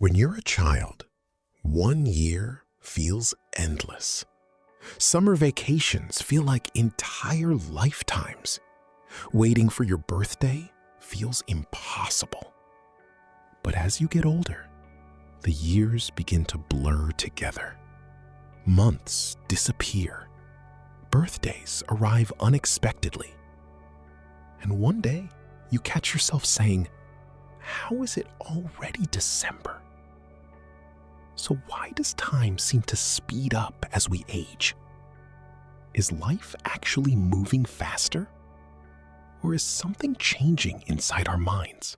When you're a child, 1 year feels endless. Summer vacations feel like entire lifetimes. Waiting for your birthday feels impossible. But as you get older, the years begin to blur together. Months disappear. Birthdays arrive unexpectedly. And one day, you catch yourself saying, "How is it already December?" So why does time seem to speed up as we age? Is life actually moving faster? Or is something changing inside our minds?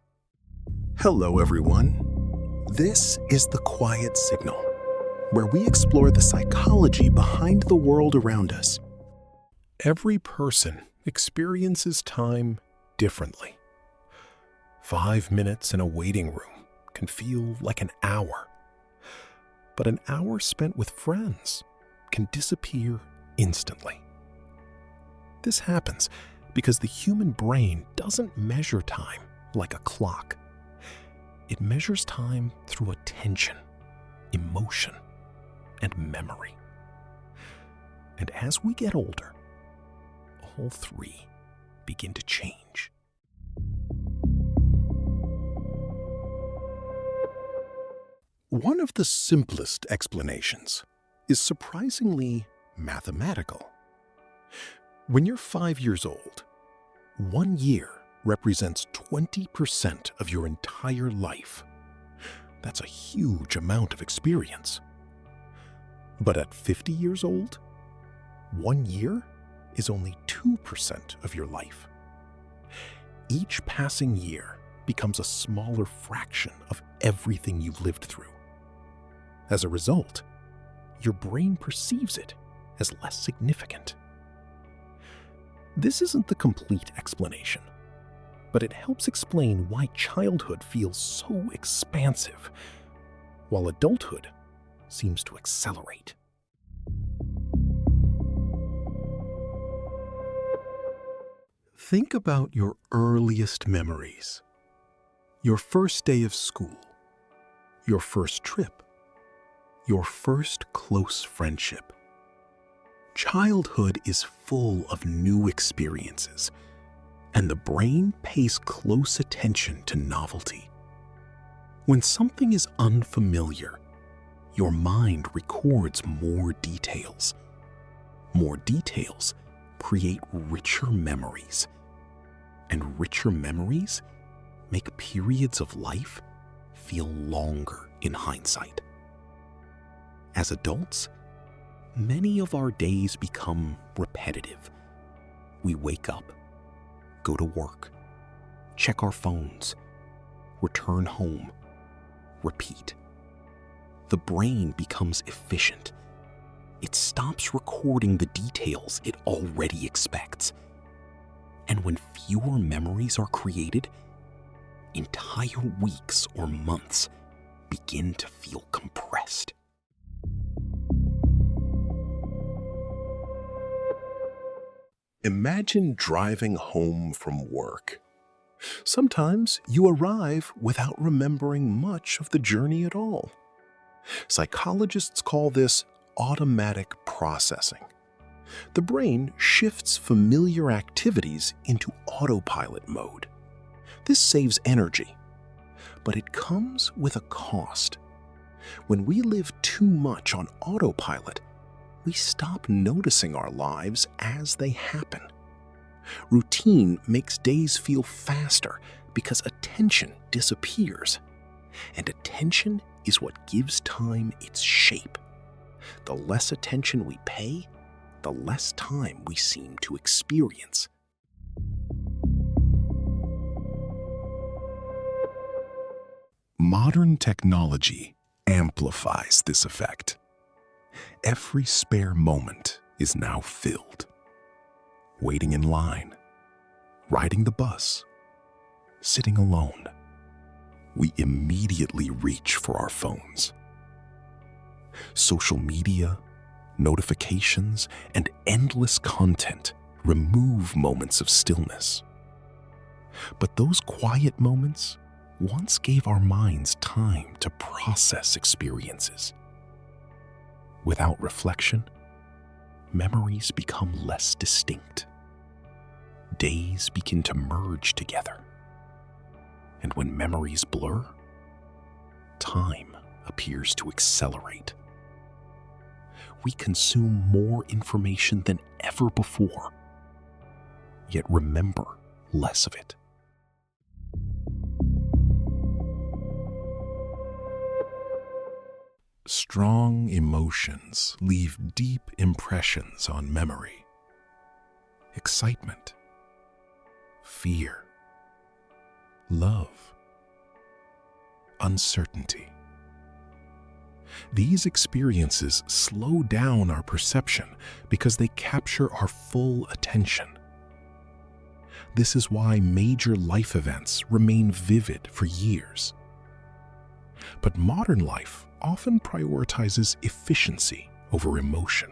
Hello, everyone. This is The Quiet Signal, where we explore the psychology behind the world around us. Every person experiences time differently. 5 minutes in a waiting room can feel like an hour. But an hour spent with friends can disappear instantly. This happens because the human brain doesn't measure time like a clock. It measures time through attention, emotion, and memory. And as we get older, all three begin to change. One of the simplest explanations is surprisingly mathematical. When you're 5 years old, 1 year represents 20% of your entire life. That's a huge amount of experience. But at 50 years old, 1 year is only 2% of your life. Each passing year becomes a smaller fraction of everything you've lived through. As a result, your brain perceives it as less significant. This isn't the complete explanation, but it helps explain why childhood feels so expansive, while adulthood seems to accelerate. Think about your earliest memories. Your first day of school, your first trip, your first close friendship. Childhood is full of new experiences, and the brain pays close attention to novelty. When something is unfamiliar, your mind records more details. More details create richer memories, and richer memories make periods of life feel longer in hindsight. As adults, many of our days become repetitive. We wake up, go to work, check our phones, return home, repeat. The brain becomes efficient. It stops recording the details it already expects. And when fewer memories are created, entire weeks or months begin to feel compressed. Imagine driving home from work. Sometimes you arrive without remembering much of the journey at all. Psychologists call this automatic processing. The brain shifts familiar activities into autopilot mode. This saves energy, but it comes with a cost. When we live too much on autopilot, we stop noticing our lives as they happen. Routine makes days feel faster because attention disappears. And attention is what gives time its shape. The less attention we pay, the less time we seem to experience. Modern technology amplifies this effect. Every spare moment is now filled. Waiting in line, riding the bus, sitting alone. We immediately reach for our phones. Social media, notifications, and endless content remove moments of stillness. But those quiet moments once gave our minds time to process experiences. Without reflection, memories become less distinct. Days begin to merge together. And when memories blur, time appears to accelerate. We consume more information than ever before, yet remember less of it. Strong emotions leave deep impressions on memory. Excitement, fear, love, uncertainty. These experiences slow down our perception because they capture our full attention. This is why major life events remain vivid for years. But modern life often prioritizes efficiency over emotion.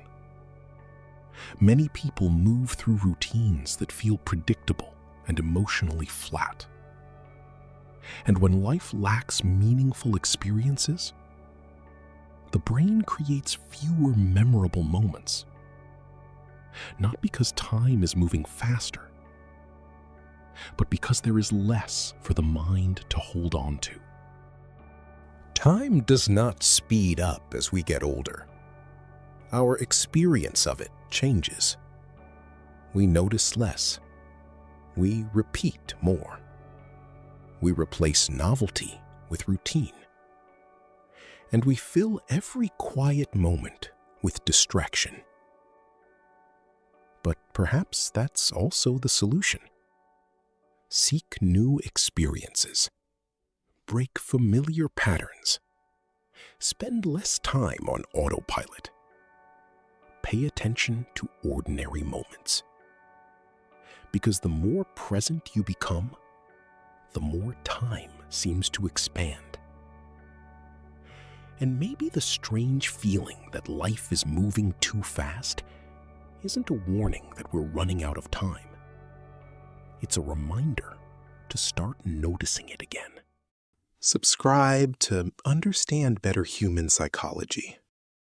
Many people move through routines that feel predictable and emotionally flat. And when life lacks meaningful experiences, the brain creates fewer memorable moments. Not because time is moving faster, but because there is less for the mind to hold on to. Time does not speed up as we get older. Our experience of it changes. We notice less. We repeat more. We replace novelty with routine. And we fill every quiet moment with distraction. But perhaps that's also the solution. Seek new experiences. Break familiar patterns. Spend less time on autopilot. Pay attention to ordinary moments. Because the more present you become, the more time seems to expand. And maybe the strange feeling that life is moving too fast isn't a warning that we're running out of time. It's a reminder to start noticing it again. Subscribe to understand better human psychology